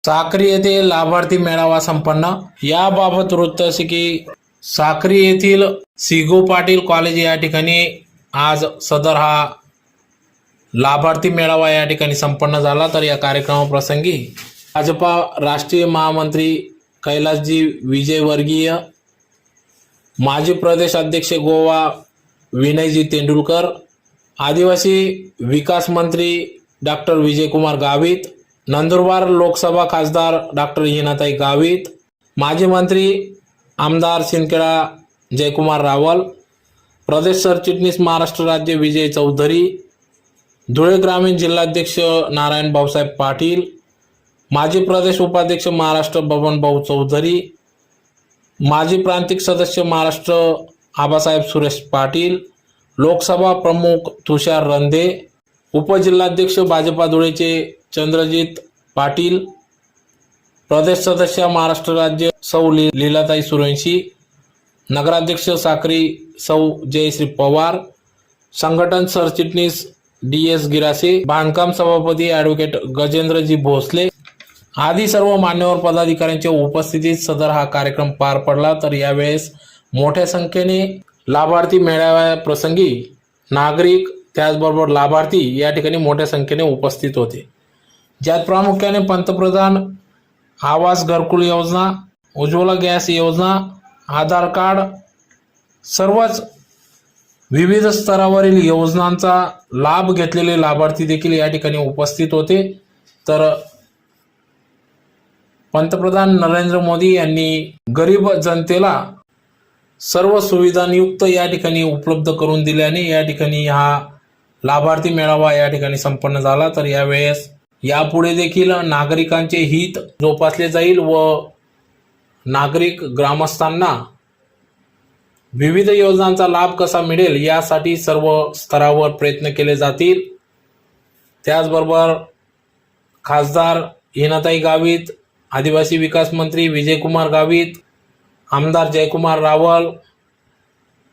साक्री येथे लाभार्थी मेळावा संपन्न। याबाबत वृत्त असे की साक्री येथील सिगो पाटील कॉलेज या ठिकाणी आज सदर हा लाभार्थी मेळावा या ठिकाणी संपन्न झाला। तर या कार्यक्रमाप्रसंगी भाजपा राष्ट्रीय महामंत्री कैलासजी विजयवर्गीय, माजी प्रदेश अध्यक्ष गोवा विनयजी तेंडुलकर, आदिवासी विकास मंत्री डॉक्टर विजयकुमार गावित, नंदुरबार लोकसभा खासदार डॉक्टर हिनाताई गावित, माजी मंत्री आमदार सिंदखेडा जयकुमार रावल, प्रदेश सरचिटणीस महाराष्ट्र राज्य विजय चौधरी, धुळे ग्रामीण जिल्हाध्यक्ष नारायण भाऊसाहेब पाटील, माजी प्रदेश उपाध्यक्ष महाराष्ट्र बबन भाऊ चौधरी, माजी प्रांतिक सदस्य महाराष्ट्र आबासाहेब सुरेश पाटील, लोकसभा प्रमुख तुषार रंधे, उपजिल्हाध्यक्ष भाजपा धुळेचे चंद्रजीत पाटील, प्रदेश सदस्य महाराष्ट्र राज्य सौ लीलाताई सुरवंशी, नगराध्यक्ष साक्री सौ जयश्री पवार, संघटन सरचिटणीस DS गिरासे, बांधकाम सभापती ॲडव्होकेट गजेंद्रजी भोसले आदी सर्व मान्यवर पदाधिकाऱ्यांच्या उपस्थितीत सदर हा कार्यक्रम पार पडला। तर यावेळेस मोठ्या संख्येने लाभार्थी मेळाव्याप्रसंगी नागरिक त्याचबरोबर लाभार्थी या ठिकाणी मोठ्या संख्येने उपस्थित होते, ज्यात प्रामुख्याने पंतप्रधान आवास घरकुल योजना, उज्ज्वला गॅस योजना, आधार कार्ड, सर्वच विविध स्तरावरील योजनांचा लाभ घेतलेले लाभार्थी देखील या ठिकाणी उपस्थित होते। तर पंतप्रधान नरेंद्र मोदी यांनी गरीब जनतेला सर्व सुविधांयुक्त या ठिकाणी उपलब्ध करून दिल्याने या ठिकाणी हा लाभार्थी मेळावा या ठिकाणी संपन्न झाला। तर यावेळेस यापुढे देखील नागरिकांचे हित जोपासले जाईल व नागरिक ग्रामस्थांना विविध योजनांचा लाभ कसा मिळेल यासाठी सर्व स्तरावर प्रयत्न केले जातील। त्याचबरोबर खासदार हिनाताई गावित, आदिवासी विकास मंत्री विजयकुमार गावित, आमदार जयकुमार रावल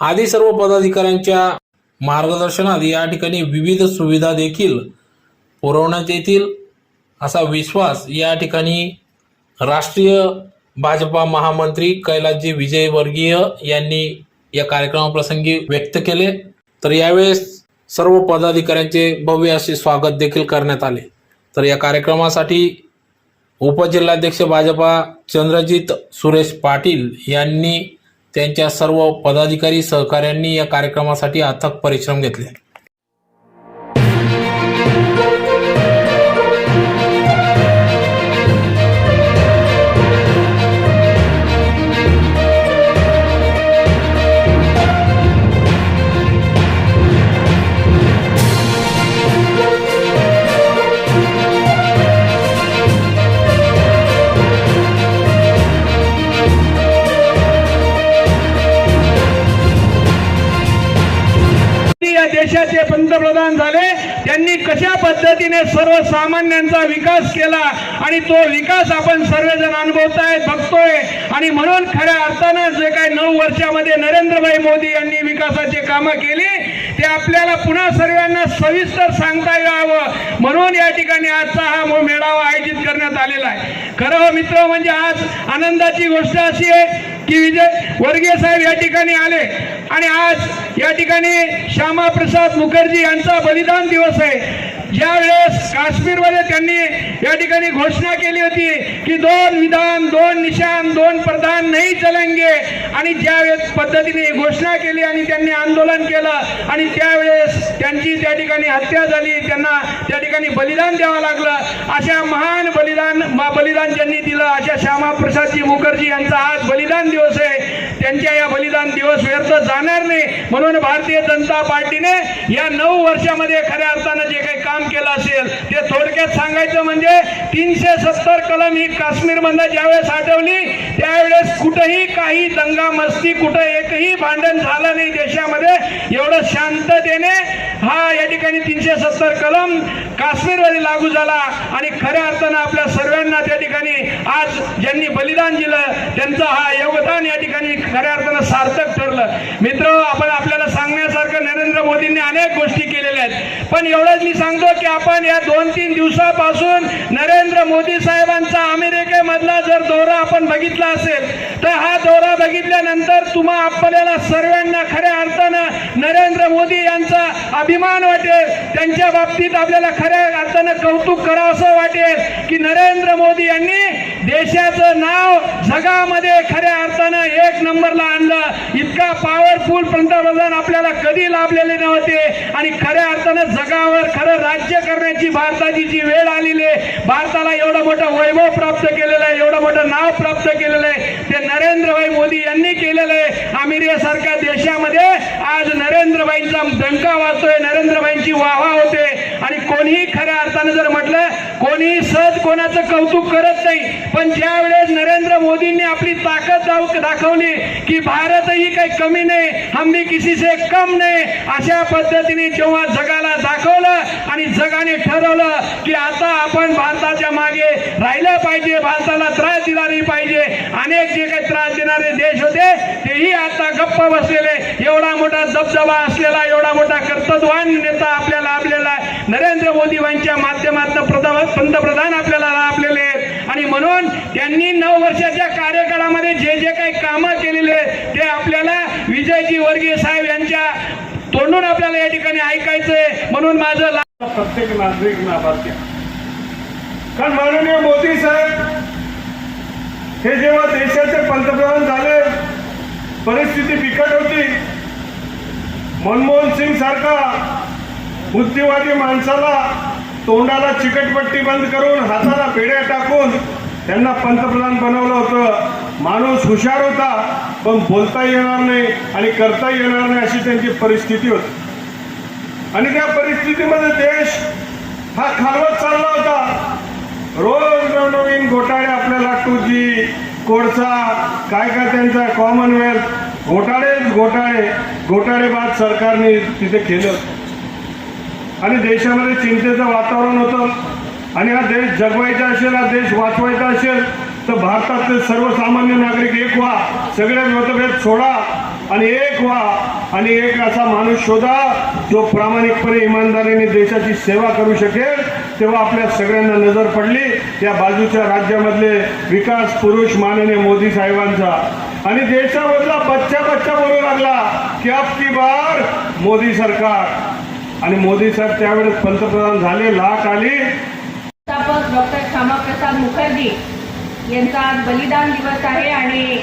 आदी सर्व पदाधिकाऱ्यांच्या मार्गदर्शनात या ठिकाणी विविध सुविधा देखील पुरवण्यात येतील असा विश्वास या ठिकाणी राष्ट्रीय भाजपा महामंत्री कैलासजी विजयवर्गीय यांनी या कार्यक्रमाप्रसंगी व्यक्त केले। तर यावेळेस सर्व पदाधिकाऱ्यांचे भव्य असे स्वागत देखील करण्यात आले। तर या कार्यक्रमासाठी उपजिल्हाध्यक्ष भाजपा चंद्रजीत सुरेश पाटील यांनी त्यांच्या सर्व पदाधिकारी सहकाऱ्यांनी या कार्यक्रमासाठी अथक परिश्रम घेतले। देशाचे पंतप्रधान झाले, त्यांनी कशा पद्धतीने सर्वसामान्यांचा विकास केला आणि तो विकास आपण सर्वजण अनुभवताय, बघतोय। आणि म्हणून खऱ्या अर्थाने जे काही 9 वर्षामध्ये नरेंद्रभाई मोदी यांनी विकासाची कामं केली ते आपल्याला पुन्हा सर्वांना सविस्तर सांगता यावं म्हणून या ठिकाणी आजचा हा मेळावा आयोजित करण्यात आलेला आहे। खरं मित्र म्हणजे आज आनंदाची गोष्ट अशी आहे की विजयवर्गीय साहेब या ठिकाणी आले आणि आज या ठिकाणी श्यामाप्रसाद मुखर्जी यांचा बलिदान दिवस आहे। ज्यावेळेस काश्मीरमध्ये त्यांनी या ठिकाणी घोषणा केली होती की 2 विधान 2 निशान 2 प्रधान नाही चलेंगे, आणि ज्यावेळेस पद्धतीने घोषणा केली आणि त्यांनी आंदोलन केलं आणि त्यावेळेस त्यांची त्या ठिकाणी हत्या झाली, त्यांना त्या ठिकाणी बलिदान द्यावं लागलं। अशा महान बलिदान ज्यांनी दिलं अशा श्यामाप्रसादजी मुखर्जी यांचा आज बलिदान दिवस आहे। त्यांच्या या बलिदान दिवस व्यर्थ जाणार नाही म्हणून भारतीय जनता पार्टीने या 9 वर्षामध्ये खऱ्या अर्थानं जे काही काम केलं असेल ते थोडक्यात सांगायचं म्हणजे 370 कलम ही काश्मीरमध्ये ज्यावेळेस हटवली त्यावेळेस कुठेही काही दंगा मस्ती, कुठं एकही भांडण झालं नाही देशामध्ये। एवढं शांततेने हा या ठिकाणी 370 कलम काश्मीरमध्ये लागू झाला आणि खऱ्या अर्थानं आपल्या सर्वांना त्या ठिकाणी आज ज्यांनी बलिदान दिलं त्यांचं हा योगदान या ठिकाणी खऱ्या अर्थानं सार्थक ठरलं. मित्र, आपण आपल्याला सांगण्यासारखं नरेंद्र मोदींनी अनेक गोष्टी केलेल्या आहेत, पण एवढंच मी सांगतो की आपण या 2-3 दिवसापासून नरेंद्र मोदी साहेबांचा अमेरिकेमधला जर दौरा आपण बघितला असेल तर हा दौरा बघितल्यानंतर तुम्हा आपल्याला सर्वांना खऱ्या अर्थानं नरेंद्र मोदी यांचा अभिमान वाटेल. त्यांच्या बाबतीत आपल्याला खऱ्या अर्थानं कौतुक करावं असं वाटेल की नरेंद्र मोदी यांनी देशाचं नाव जगामध्ये खऱ्या अर्थानं 1 नंबरला आणलं. इतका पॉवरफुल पंतप्रधान आपल्याला कधी लाभलेले नव्हते आणि खऱ्या अर्थानं जगावर खरं राज्य करण्याची भारताची जी वेळ आलेली आहे, भारताला एवढं मोठं वैभव प्राप्त केलेलं आहे, एवढं मोठं नाव प्राप्त केलेलं आहे, ते नरेंद्रभाई मोदी यांनी केलेलं आहे. अमेरिकेसारख्या देशामध्ये आज नरेंद्रभाईंचा डंका वाजतोय, नरेंद्रभाईंची वाहवा होते आणि कोणीही खऱ्या अर्थानं जर म्हटलं, कोणीही सहज कोणाचं कौतुक करत नाही, पण ज्या वेळेस नरेंद्र मोदींनी आपली ताकद दाखवली की भारतही काही कमी नाही, हम भी किसी से कम नाही, अशा पद्धतीने जेव्हा जगाला दाखवलं आणि जगाने ठरवलं की आता आपण भारताच्या मागे राहिलं पाहिजे, भारताला त्रास दिला नाही पाहिजे, अनेक जे काही त्रास देणारे देश होते तेही आता गप्प बसलेले. एवढा मोठा दबदबा असलेला, एवढा मोठा कर्तृत्ववान नेता आपल्याला लाभलेला आहे. नरेंद्र मोदी यांच्या माध्यमातून पंतप्रधान आपल्याला लाभलेले आहेत आणि म्हणून त्यांनी 9 वर्षाच्या कार्यकाळामध्ये जे जे काही कामं केलेले ते आपल्याला विजयजी वर्गीय साहेब यांच्या तोंडून आपल्याला या ठिकाणी ऐकायचंय. म्हणून माझं प्रत्येक नागरिक आभार. कारण माननीय मोदी साहेब हे जेव्हा देशाचे पंतप्रधान झाले, परिस्थिती बिकट होती. मनमोहन सिंग सारखा बुद्धिवादी माणसाला तोंडाला चिकटपट्टी बंद करून हाताला पेड्या टाकून त्यांना पंतप्रधान बनवलं होतं. माणूस हुशार होता, पण बोलता येणार नाही आणि करता येणार नाही अशी त्यांची परिस्थिती होती. आणि त्या परिस्थितीमध्ये देश हा खालवत चालला होता. रोज नवनवीन घोटाळे आपल्याला 2G, कोळसा, काय काय त्यांचा कॉमनवेल्थ, घोटाळेबाज सरकारने तिथे केलं आणि देशामध्ये चिंतेचं वातावरण होतं. आणि हा देश जगवायचा असेल, हा देश वाचवायचा असेल तर भारतातले सर्वसामान्य नागरिक एक व्हा, सगळे मतभेद सोडा आणि एक व्हा आणि एक असा माणूस शोधा जो प्रामाणिकपणे इमानदारीने देशाची सेवा करू शकेल. तेव्हा आपल्या सगळ्यांना नजर पडली या बाजूच्या राज्यामधले विकास पुरुष माननीय मोदी साहेबांचा. आणि देशामधला बच्चा बोलू लागला की अब की बार मोदी सरकार. आणि मोदी साहेब त्यावेळेस पंतप्रधान झाले, लाट आली. डॉक्टर श्यामाप्रसाद मुखर्जी यांचा आज बलिदान दिवस आहे आणि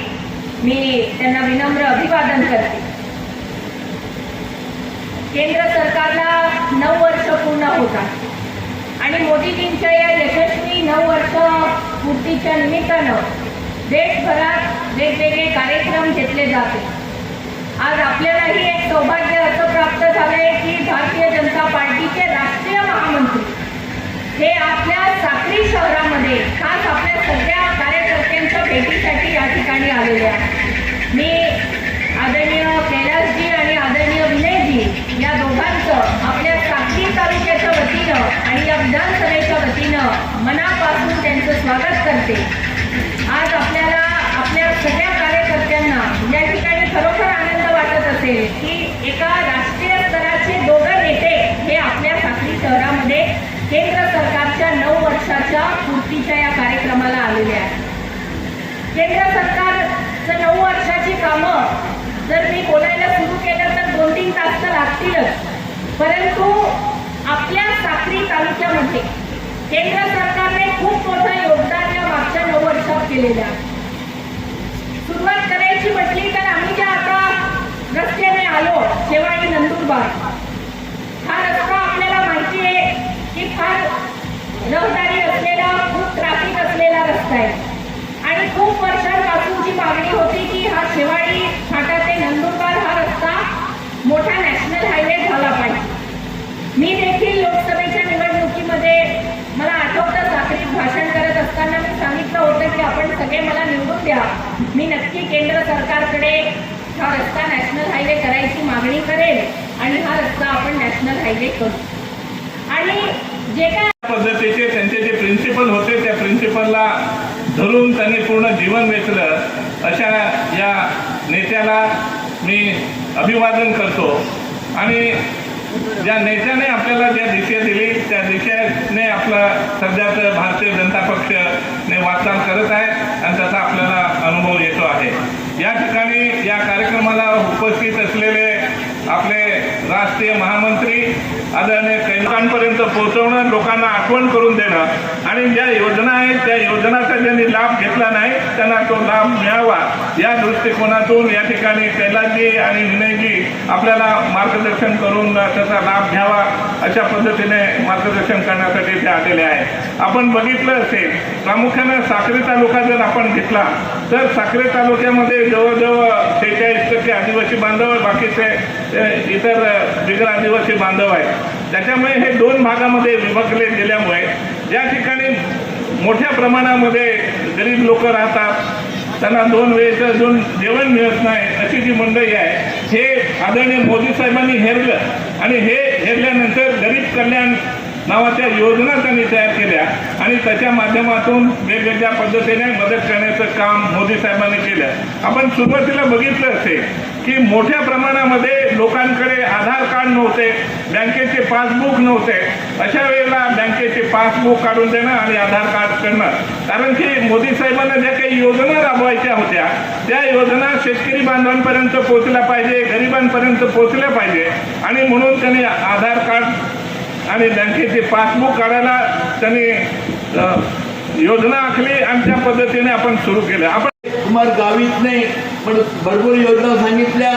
मी त्यांना विनम्र अभिवादन करते. केंद्र सरकारला 9 वर्ष पूर्ण होतात आणि मोदीजींच्या या यशस्वी 9 वर्ष पूर्तीच्या निमित्तानं देशभरात वेगवेगळे कार्यक्रम घेतले जाते. आज आपल्यालाही एक सौभाग्य असं प्राप्त झालंय की भारतीय जनता पार्टीचे राष्ट्रीय महामंत्री हे आपल्या साक्री शहरामध्ये खास आपल्या सगळ्या कार्यकर्त्यांच्या भेटीसाठी या ठिकाणी आलेले आहेत. मी आदरणीय कैलासजी आणि आदरणीय विनयजी या दोघांचं आपल्या साक्री तालुक्याच्या वतीनं आणि या विधानसभेच्या वतीनं मनापासून त्यांचं स्वागत करते. आज आपल्याला आपल्या सगळ्या कार्यकर्त्यांना या ठिकाणी खरोखर आनंद वाटत असेल की एका राष्ट्रीय स्तराचे दोघं नेते हे आपल्या साक्री शहरामध्ये केंद्र सरकारच्या 9 वर्षाच्या पूर्तीच्या या कार्यक्रमाला आलेले आहेत. केंद्र सरकारचं 9 वर्षाची कामं जर मी बोलायला सुरू केलं तर 2-3 तास तर लागतीलच, परंतु आपल्या साक्री तालुक्यामध्ये केंद्र सरकारने खूप मोठं योगदान या मागच्या 9 वर्षात केलेलं आहे. सुरुवात करायची म्हटली तर आम्ही ज्या आता रस्त्याने आलो शेवाळी नंदुरबार, हा रस्ता आपल्याला माहिती आहे की फार रहदारी असलेला, खूप ट्रॅफिक असलेला रस्ता आहे आणि खूप वर्षांपासूनची मागणी होती की हा शेवाळी फाटा ते नंदुरबार हा रस्ता मोठा नॅशनल हायवे झाला पाहिजे. मी देखील लोकसभेच्या निवडणुकीमध्ये मला आठवतं साक्रीत भाषण करत असताना मी सांगितलं होतं की आपण सगळे मला निवडून द्या, मी नक्की केंद्र सरकारकडे हा रस्ता नॅशनल हायवे करायची मागणी करेल आणि हा रस्ता आपण नॅशनल हायवे करू. आणि जे काय पद्धतीचे त्यांचे जे प्रिन्सिपल होते त्या प्रिन्सिपलला धरून त्यांनी पूर्ण जीवन वेचलं अशा या नेते नेत्याला मी अभिवादन करतो आणि ज्या नेत्याने आपल्याला ज्या दिशा दिली त्या दिशेने आपला सध्याचं भारतीय जनता पक्षने वाटचाल करत आहे आणि त्याचा आपल्याला अनुभव येतो आहे. या ठिकाणी या कार्यक्रमाला उपस्थित असलेले आपले राष्ट्रीय महामंत्री आदरणीय लोकांपर्यंत पोहोचवणं, लोकांना आठवण करून देणं आणि ज्या योजना आहेत त्या योजनाचा ज्यांनी लाभ घेतला नाही त्यांना तो लाभ मिळावा या दृष्टिकोनातून या ठिकाणी कैलासजी आणि विनयजी आपल्याला मार्गदर्शन करून त्याचा लाभ घ्यावा अशा पद्धतीने मार्गदर्शन करण्यासाठी ते आलेले आहेत. आपण बघितलं असेल प्रामुख्याने साक्री तालुका जर आपण घेतला तर साक्री तालुक्यामध्ये जवळजवळ 46% आदिवासी बांधव, बाकीचे इतर बिगर आदिवासी बांधव आहेत. त्याच्यामुळे हे 2 भागामध्ये विभागले गेल्यामुळे ज्या ठिकाणी मोठ्या प्रमाणामध्ये गरीब लोक राहतात, त्यांना 2 वेळेचं जेवण मिळत नाही अशी जी मंडळी आहे, हे आदरणीय मोदी साहेबांनी हेरलं आणि हे हेरल्यानंतर गरीब कल्याण नावाच्या योजना त्यांनी तयार केल्या आणि त्याच्या माध्यमातून वेगवेगळ्या पद्धतीने मदत करण्याचं काम मोदी साहेबांनी केलं. आपण सुरुवातीला बघितलं असेल की मोठ्या प्रमाणामध्ये लोकांकडे आधार कार्ड नव्हते, बँकेचे पासबुक नव्हते. अशा वेळेला बँकेचे पासबुक काढून देणं आणि आधार कार्ड करणं, कारण की मोदी साहेबांना ज्या काही योजना राबवायच्या होत्या त्या योजना शेतकरी बांधवांपर्यंत पोहोचल्या पाहिजे, गरिबांपर्यंत पोहोचल्या पाहिजे आणि म्हणून त्यांनी आधार कार्ड आणि बँकेचे पासबुक काढायला त्यांनी योजना आखली आणि त्या पद्धतीने आपण सुरू केलं. आपण कुमार गावितने पण भरपूर योजना सांगितल्या.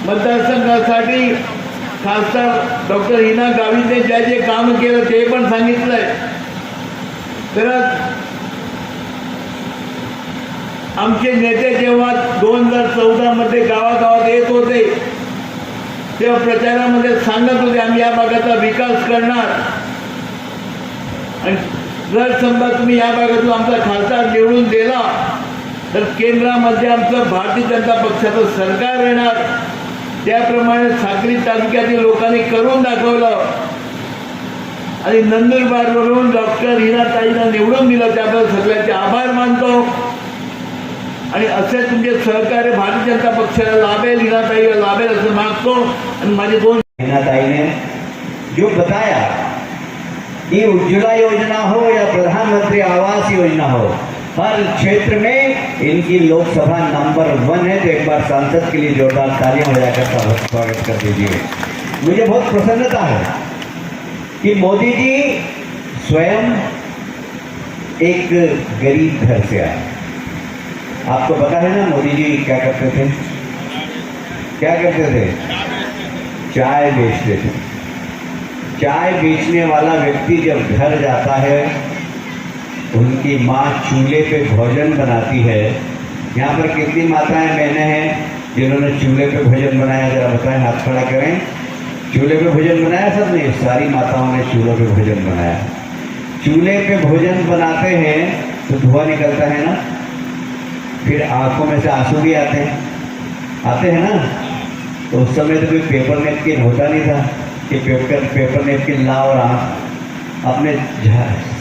मतदारसंघासाठी खासदार डॉक्टर हिना गावितने ज्या जे काम केलं ते पण सांगितलंय. तर आमचे नेते जेव्हा 2014 मध्ये गावागावात येत होते तेव्हा प्रचारामध्ये सांगत होते आम्ही या भागाचा विकास करणार आणि जर समजा तुम्ही या भागातून आमचा खासदार निवडून दिला तर केंद्रामध्ये आमचं भारतीय जनता पक्षाचं सरकार येणार. त्याप्रमाणे साक्री तालुक्यातील लोकांनी करून दाखवलं आणि नंदुरबारवरून डॉक्टर हिनाताईंना निवडून दिलं. त्याबद्दल सगळ्यांचे आभार मानतो आणि असे तुमचे सहकार्य भारतीय जनता पक्षाला लाभेल, हिनाताईला लाभेल असं मागतो. आणि माझे 2 हिनाताई ने जो बताया कि उज्ज्वला योजना हो या प्रधानमंत्री आवास योजना हो, हर क्षेत्र में इनकी लोकसभा नंबर 1 है. तो एक बार सांसद के लिए जोरदार तालियां बजाकर स्वागत कर दीजिए. मुझे बहुत प्रसन्नता है कि मोदी जी स्वयं एक गरीब घर से आए. आपको पता है ना मोदी जी क्या करते थे? क्या करते थे? चाय बेचते थे. चाय बेचने वाला व्यक्ति जब घर जाता है, उनकी माँ चूल्हे पे भोजन बनाती है. यहाँ पर कितनी माताएं बहनें हैं जिन्होंने चूल्हे पे भोजन बनाया? जरा बताएं, हाथ खड़ा करें. चूल्हे पे भोजन बनाया सबने? सारी माताओं ने चूल्हे पे भोजन बनाया. चूल्हे पे भोजन बनाते हैं तो धुआं निकलता है ना, फिर आंखों में से आंसू भी आते हैं ना. तो उस समय तो कोई पेपर नेपकिन होता नहीं था कि पेपर नेपकिन ला और आँख अपने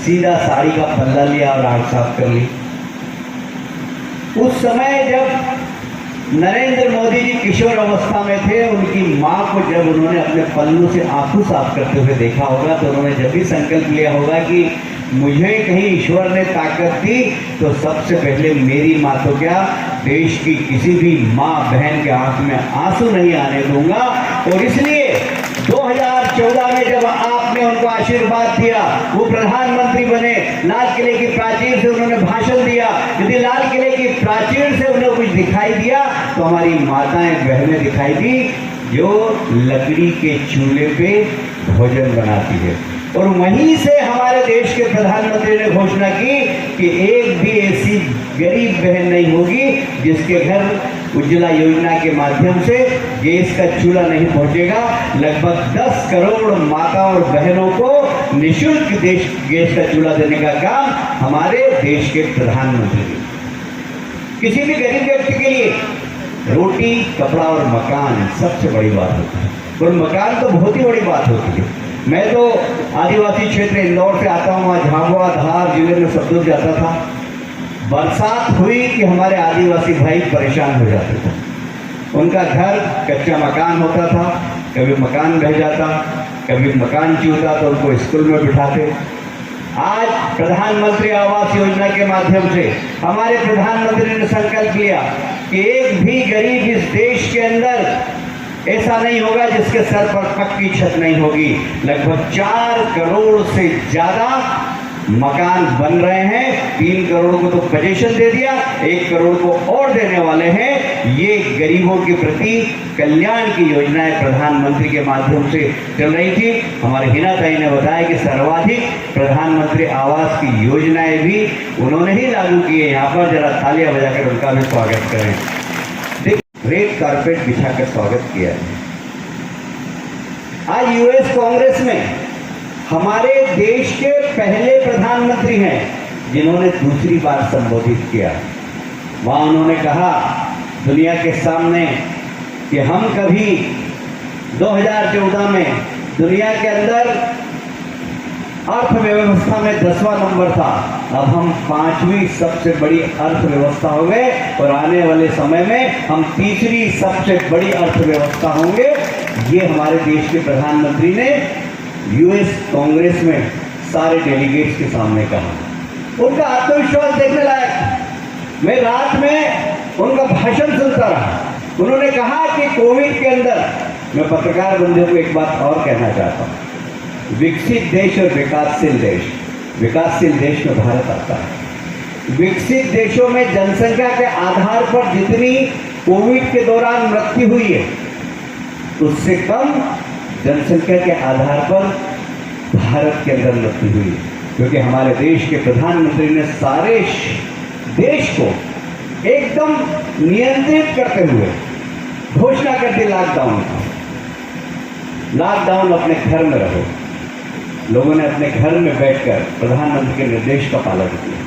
सीधा साड़ी का पल्ला लिया और आँख साफ कर ली. उस समय जब नरेंद्र मोदी जी किशोर अवस्था में थे, उनकी माँ को जब उन्होंने अपने पल्लू से आंसू साफ करते हुए देखा होगा तो उन्होंने जब भी संकल्प लिया होगा कि मुझे कहीं ईश्वर ने ताकत दी तो सबसे पहले मेरी माँ तो क्या, देश की किसी भी माँ बहन के आंख में आंसू नहीं आने दूंगा. और इसलिए 2014 में जब आपने उनको आशीर्वाद दिया, वो प्रधानमंत्री बने, लाल किले की प्राचीर से उन्होंने भाषण दिया. यदि लाल किले की प्राचीर से उन्हें कुछ दिखाई दिया तो हमारी माताएं बहनें दिखाई दी जो लकड़ी के चूल्हे पे भोजन बनाती है. और वहीं से हमारे देश के प्रधानमंत्री ने घोषणा की कि एक भी ऐसी गरीब बहन नहीं होगी जिसके घर उज्ज्वला योजना के माध्यम से गैस का चूल्हा नहीं पहुंचेगा. लगभग 10 करोड़ माता और बहनों को निःशुल्क गैस का चूल्हा देने का काम हमारे देश के प्रधानमंत्री ने. किसी भी गरीब व्यक्ति के लिए रोटी, कपड़ा और मकान सबसे बड़ी बात होती है. और मकान तो बहुत ही बड़ी बात होती है. मैं तो आदिवासी क्षेत्र इंदौर से आता हूँ. वहाँ झाबुआ, धार जिले में सब दूर जाता था. बरसात हुई कि हमारे आदिवासी भाई परेशान हो जाते थे। उनका घर कच्चा मकान होता था, कभी मकान बह जाता, कभी मकान चूता तो उनको स्कूल में बिठाते। आज प्रधानमंत्री आवास योजना के माध्यम से हमारे प्रधानमंत्री ने संकल्प लिया कि एक भी गरीब इस देश के अंदर ऐसा नहीं होगा जिसके सर पर पक्की छत नहीं होगी। लगभग 4 करोड़ से ज्यादा मकान बन रहे हैं। 3 करोड़ को तो पोजीशन दे दिया, 1 करोड़ को और देने वाले हैं। ये गरीबों के प्रति कल्याण की योजनाएं प्रधानमंत्री के माध्यम से चल रही थी। हमारे हिना ताई ने बताया कि सर्वाधिक प्रधानमंत्री आवास की योजनाएं भी उन्होंने ही लागू की है। यहाँ पर जरा तालियां बजाकर उनका भी स्वागत करें। रेड कारपेट बिछाकर स्वागत किया है। आज यूएस कांग्रेस में हमारे देश के पहले प्रधानमंत्री हैं जिन्होंने दूसरी बार संबोधित किया। वहां उन्होंने कहा दुनिया के सामने कि हम कभी 2014 में दुनिया के अंदर अर्थव्यवस्था में 10वां नंबर था, अब हम 5वीं सबसे बड़ी अर्थव्यवस्था हो गए और आने वाले समय में हम 3री सबसे बड़ी अर्थव्यवस्था होंगे। ये हमारे देश के प्रधानमंत्री ने यूएस कांग्रेस में सारे डेलीगेट्स के सामने कहा। उनका आत्मविश्वास देखने लायक। मैं रात में उनका भाषण सुनता रहा। उन्होंने कहा कि कोविड के अंदर, मैं पत्रकार बंधुओं को एक बात और कहना चाहता हूँ, विकसित देश और विकासशील देश में भारत आता है। विकसित देशों में जनसंख्या के आधार पर जितनी कोविड के दौरान मृत्यु हुई है उससे कम जनसंख्या के आधार पर भारत के अंदर मृत्यु हुई है, क्योंकि हमारे देश के प्रधानमंत्री ने सारे देश को एकदम नियंत्रित करते हुए घोषणा कर दी लॉकडाउन अपने घर में रहो। लोगों ने अपने घर में बैठकर प्रधानमंत्री के निर्देश का पालन किया।